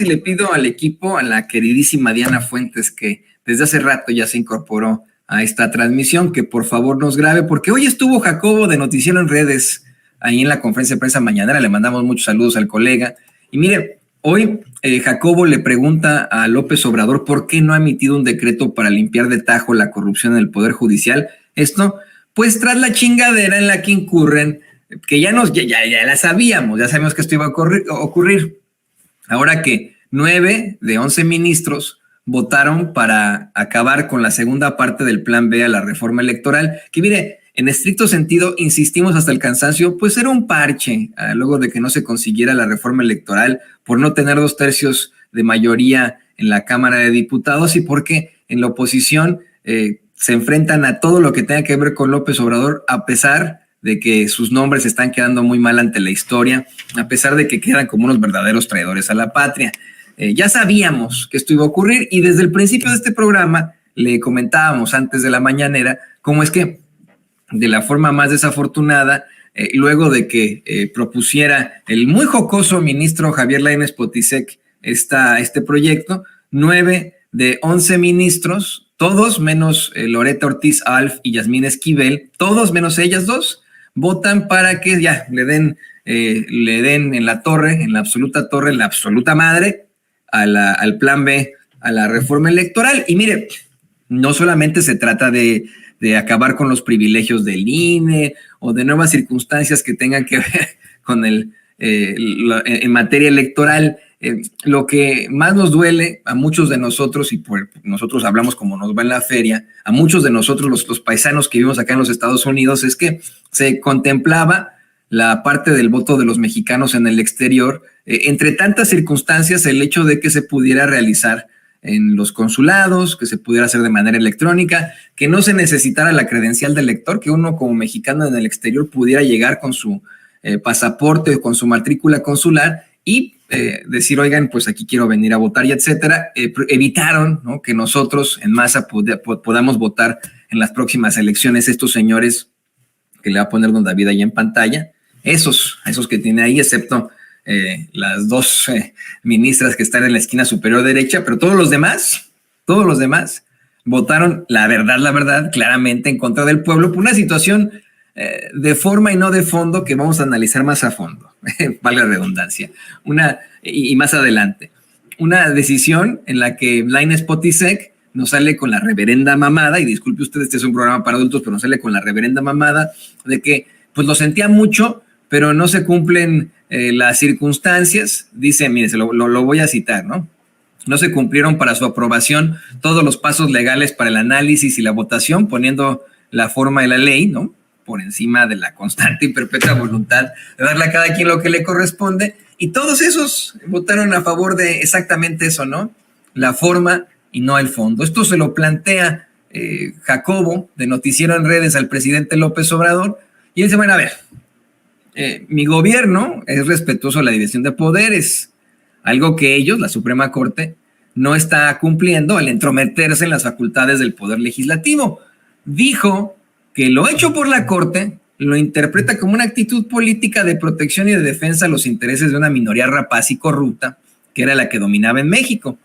Le pido al equipo, a la queridísima Diana Fuentes, que desde hace rato ya se incorporó a esta transmisión, que por favor nos grabe, porque hoy estuvo Jacobo de Noticiero en Redes, ahí en la conferencia de prensa mañanera. Le mandamos muchos saludos al colega. Y mire, hoy Jacobo le pregunta a López Obrador por qué no ha emitido un decreto para limpiar de tajo la corrupción en el Poder Judicial. Esto, pues tras la chingadera en la que incurren, que ya la sabíamos, ya sabíamos que esto iba a ocurrir. Ahora que 9 de 11 ministros votaron para acabar con la segunda parte del plan B a la reforma electoral, que mire, en estricto sentido, insistimos hasta el cansancio, pues era un parche, luego de que no se consiguiera la reforma electoral por no tener 2/3 de mayoría en la Cámara de Diputados y porque en la oposición se enfrentan a todo lo que tenga que ver con López Obrador, a pesar de que sus nombres están quedando muy mal ante la historia, a pesar de que quedan como unos verdaderos traidores a la patria. Ya sabíamos que esto iba a ocurrir y desde el principio de este programa le comentábamos antes de la mañanera cómo es que de la forma más desafortunada, luego de que propusiera el muy jocoso ministro Javier Lainez Potisek este proyecto, 9 de 11 ministros, todos menos Loretta Ortiz Alf y Yasmín Esquivel, todos menos ellas dos, votan para que ya le den en la torre, en la absoluta madre, al plan B, a la reforma electoral. Y mire, no solamente se trata de acabar con los privilegios del INE o de nuevas circunstancias que tengan que ver con en materia electoral. Lo que más nos duele a muchos de nosotros, y por nosotros hablamos como nos va en la feria, a muchos de nosotros los paisanos que vivimos acá en los Estados Unidos, es que se contemplaba la parte del voto de los mexicanos en el exterior, entre tantas circunstancias, el hecho de que se pudiera realizar en los consulados, que se pudiera hacer de manera electrónica, que no se necesitara la credencial del elector, que uno como mexicano en el exterior pudiera llegar con su pasaporte o con su matrícula consular y decir, oigan, pues aquí quiero venir a votar y etcétera. Evitaron, ¿no?, que nosotros en masa podamos votar en las próximas elecciones. Estos señores que le va a poner don David ahí en pantalla, esos que tiene ahí, excepto las dos ministras que están en la esquina superior derecha, pero todos los demás votaron, la verdad, claramente en contra del pueblo por una situación de forma y no de fondo que vamos a analizar más a fondo, valga la redundancia, y más adelante. Una decisión en la que Lainez Potisek nos sale con la reverenda mamada, y disculpe usted, este es un programa para adultos, pero nos sale con la reverenda mamada de que pues lo sentía mucho, pero no se cumplen las circunstancias. Dice, mire, lo voy a citar, ¿no? No se cumplieron para su aprobación todos los pasos legales para el análisis y la votación, poniendo la forma de la ley, ¿no?, por encima de la constante y perpetua voluntad de darle a cada quien lo que le corresponde. Y todos esos votaron a favor de exactamente eso, ¿no? La forma y no el fondo. Esto se lo plantea Jacobo de Noticiero en Redes al presidente López Obrador, y él dice, bueno, a ver, mi gobierno es respetuoso de la división de poderes, algo que ellos, la Suprema Corte, no está cumpliendo al entrometerse en las facultades del Poder Legislativo. Dijo que lo hecho por la Corte lo interpreta como una actitud política de protección y de defensa a los intereses de una minoría rapaz y corrupta, que era la que dominaba en México.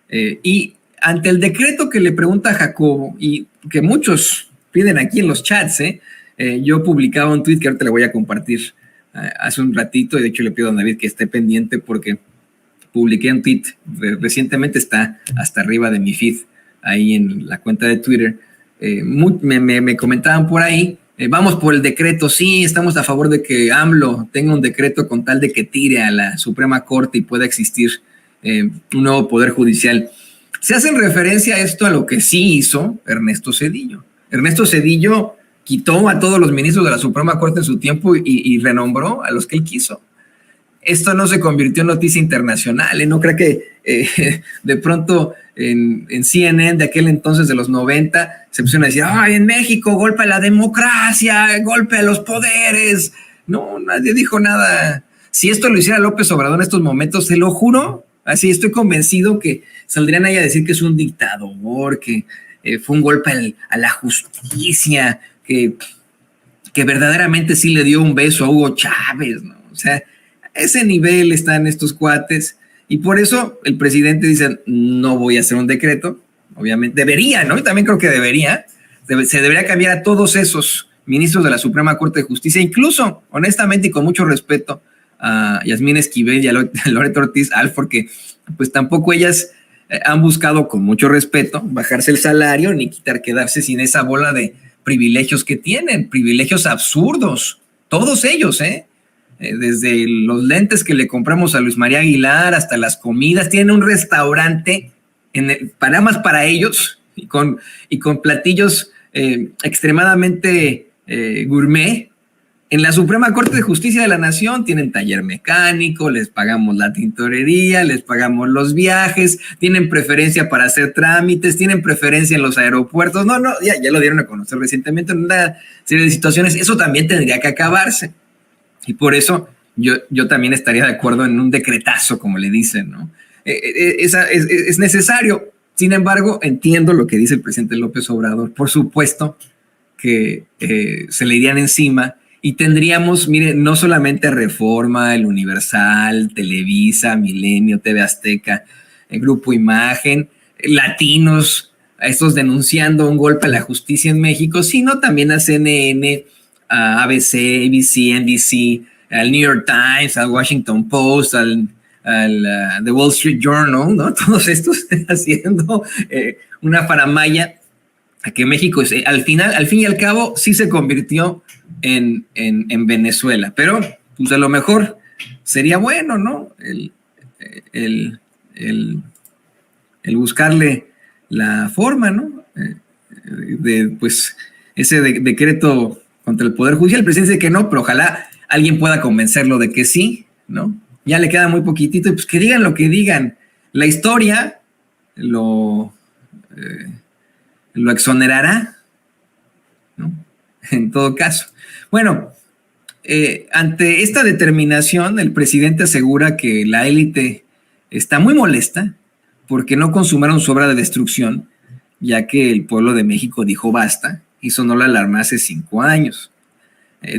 Y ante el decreto que le pregunta a Jacobo, y que muchos piden aquí en los chats, yo publicaba un tweet que ahorita le voy a compartir hace un ratito, y de hecho le pido a David que esté pendiente porque publiqué un tweet recientemente, está hasta arriba de mi feed, ahí en la cuenta de Twitter. Me comentaban por ahí, vamos por el decreto, sí, estamos a favor de que AMLO tenga un decreto con tal de que tire a la Suprema Corte y pueda existir un nuevo Poder Judicial. Se hacen referencia a esto a lo que sí hizo Ernesto Zedillo. Ernesto Zedillo quitó a todos los ministros de la Suprema Corte en su tiempo y renombró a los que él quiso. Esto no se convirtió en noticia internacional, no creo que de pronto en CNN de aquel entonces de los 90 se pusieron a decir, ¡ay, en México, golpe a la democracia, golpe a los poderes! No, nadie dijo nada. Si esto lo hiciera López Obrador en estos momentos, se lo juro, así estoy convencido que saldrían ahí a decir que es un dictador, que fue un golpe a la justicia, que verdaderamente sí le dio un beso a Hugo Chávez, ¿no? O sea, a ese nivel están estos cuates. Y por eso el presidente dice, no voy a hacer un decreto, obviamente, debería, ¿no? Y también creo que se debería cambiar a todos esos ministros de la Suprema Corte de Justicia, incluso, honestamente y con mucho respeto, a Yasmín Esquivel y a Loreto Ortiz Alf, porque pues tampoco ellas han buscado con mucho respeto bajarse el salario ni quedarse sin esa bola de privilegios que tienen, privilegios absurdos, todos ellos, desde los lentes que le compramos a Luis María Aguilar hasta las comidas, tienen un restaurante nada más para ellos y con platillos extremadamente gourmet. En la Suprema Corte de Justicia de la Nación tienen taller mecánico, les pagamos la tintorería, les pagamos los viajes, tienen preferencia para hacer trámites, tienen preferencia en los aeropuertos. Ya lo dieron a conocer recientemente en una serie de situaciones. Eso también tendría que acabarse. Y por eso yo también estaría de acuerdo en un decretazo, como le dicen, ¿no? Es necesario. Sin embargo, entiendo lo que dice el presidente López Obrador. Por supuesto que se le irían encima. Y tendríamos, mire, no solamente Reforma, El Universal, Televisa, Milenio, TV Azteca, el Grupo Imagen, Latinos, a estos denunciando un golpe a la justicia en México, sino también a CNN, a ABC, ABC, NBC, al New York Times, al Washington Post, al The Wall Street Journal, ¿no? Todos estos haciendo una faramalla a que México, al fin y al cabo, sí se convirtió en Venezuela, pero pues a lo mejor sería bueno, ¿no? El buscarle la forma, ¿no? De pues ese decreto contra el Poder Judicial. El presidente dice que no, pero ojalá alguien pueda convencerlo de que sí, ¿no? Ya le queda muy poquitito y pues que digan lo que digan. La historia lo exonerará, ¿no? En todo caso. Bueno, ante esta determinación, el presidente asegura que la élite está muy molesta porque no consumaron su obra de destrucción, ya que el pueblo de México dijo basta y sonó la alarma hace 5 años.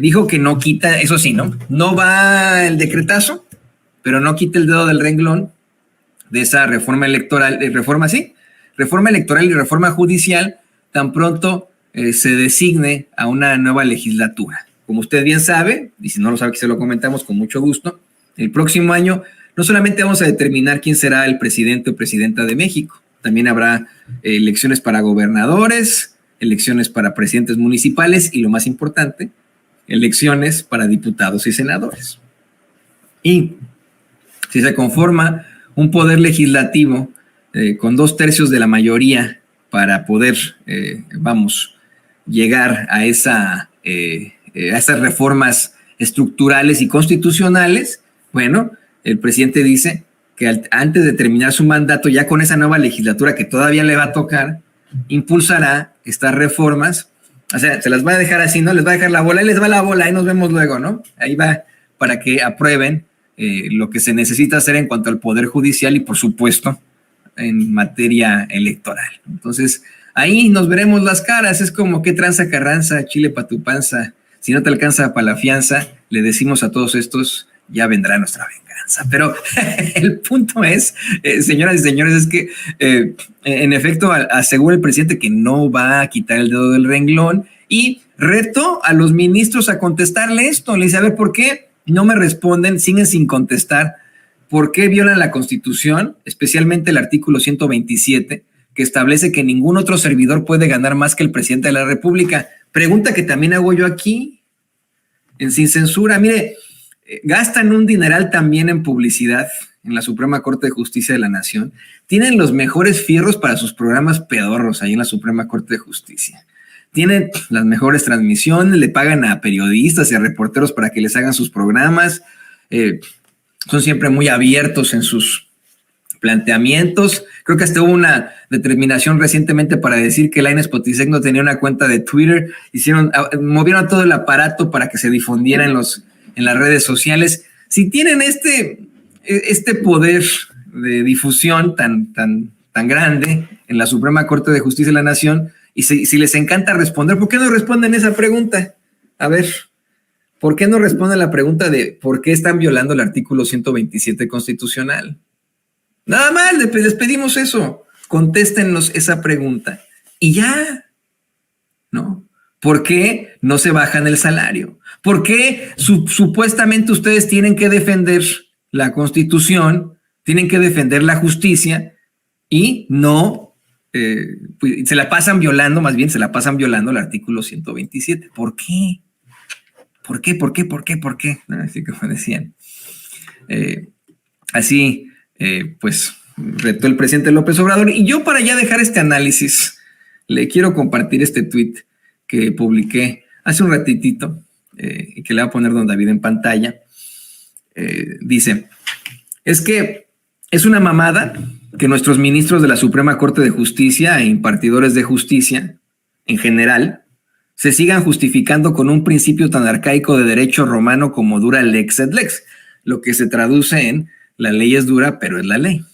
Dijo que no quita, eso sí, no va el decretazo, pero no quita el dedo del renglón de esa reforma electoral, reforma electoral y reforma judicial, tan pronto se designe a una nueva legislatura. Como usted bien sabe, y si no lo sabe, que se lo comentamos con mucho gusto, el próximo año no solamente vamos a determinar quién será el presidente o presidenta de México, también habrá elecciones para gobernadores, elecciones para presidentes municipales y, lo más importante, elecciones para diputados y senadores. Y si se conforma un poder legislativo con 2/3 de la mayoría para poder, llegar a esas reformas estructurales y constitucionales, bueno, el presidente dice que antes de terminar su mandato, ya con esa nueva legislatura que todavía le va a tocar, impulsará estas reformas. O sea, se las va a dejar así, ¿no? Les va a dejar la bola, ahí les va la bola, ahí nos vemos luego, ¿no? Ahí va para que aprueben lo que se necesita hacer en cuanto al Poder Judicial y, por supuesto, en materia electoral. Entonces, ahí nos veremos las caras. Es como que tranza carranza, chile pa' tu panza. Si no te alcanza para la fianza, le decimos a todos estos, ya vendrá nuestra venganza. Pero el punto es, señoras y señores, es que en efecto asegura el presidente que no va a quitar el dedo del renglón y retó a los ministros a contestarle esto. Le dice, a ver, ¿por qué no me responden? Siguen sin contestar. ¿Por qué violan la Constitución? Especialmente el artículo 127, que establece que ningún otro servidor puede ganar más que el presidente de la República. Pregunta que también hago yo aquí, en Sin Censura. Mire, gastan un dineral también en publicidad en la Suprema Corte de Justicia de la Nación. Tienen los mejores fierros para sus programas pedorros ahí en la Suprema Corte de Justicia. Tienen las mejores transmisiones, le pagan a periodistas y a reporteros para que les hagan sus programas. Son siempre muy abiertos en sus planteamientos. Creo que hasta hubo una determinación recientemente para decir que Lainez Potisek no tenía una cuenta de Twitter. Movieron todo el aparato para que se difundiera en las redes sociales. Si tienen este poder de difusión tan grande en la Suprema Corte de Justicia de la Nación, y si les encanta responder, ¿por qué no responden esa pregunta? A ver, ¿por qué no responden la pregunta de por qué están violando el artículo 127 constitucional? Nada más, les pedimos eso. Contéstennos esa pregunta. Y ya, ¿no? ¿Por qué no se bajan el salario? ¿Por qué supuestamente ustedes tienen que defender la Constitución, tienen que defender la justicia y no pues, se la pasan violando, más bien se la pasan violando el artículo 127? ¿Por qué? ¿Por qué? ¿Por qué? ¿Por qué? ¿Por qué? Así como decían. Así, pues, retó el presidente López Obrador. Y yo, para ya dejar este análisis, le quiero compartir este tuit que publiqué hace un ratitito y que le voy a poner don David en pantalla. Dice, es que es una mamada que nuestros ministros de la Suprema Corte de Justicia e impartidores de justicia, en general, se sigan justificando con un principio tan arcaico de derecho romano como dura lex et lex, lo que se traduce en la ley es dura, pero es la ley.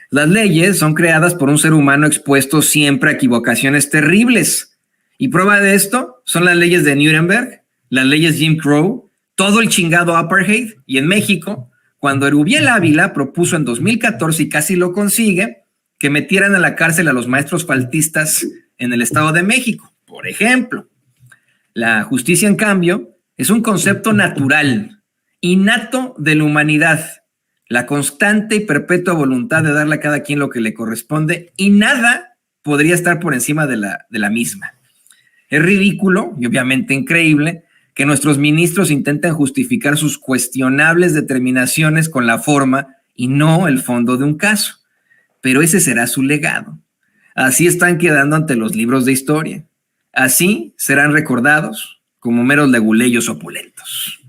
Las leyes son creadas por un ser humano expuesto siempre a equivocaciones terribles. Y prueba de esto son las leyes de Nuremberg, las leyes Jim Crow, todo el chingado apartheid. Y en México, cuando Erubiel Ávila propuso en 2014, y casi lo consigue, que metieran a la cárcel a los maestros faltistas en el Estado de México. Por ejemplo, la justicia, en cambio, es un concepto natural, innato de la humanidad, la constante y perpetua voluntad de darle a cada quien lo que le corresponde, y nada podría estar por encima de la misma. Es ridículo y obviamente increíble que nuestros ministros intenten justificar sus cuestionables determinaciones con la forma y no el fondo de un caso, pero ese será su legado. Así están quedando ante los libros de historia. Así serán recordados como meros leguleyos opulentos.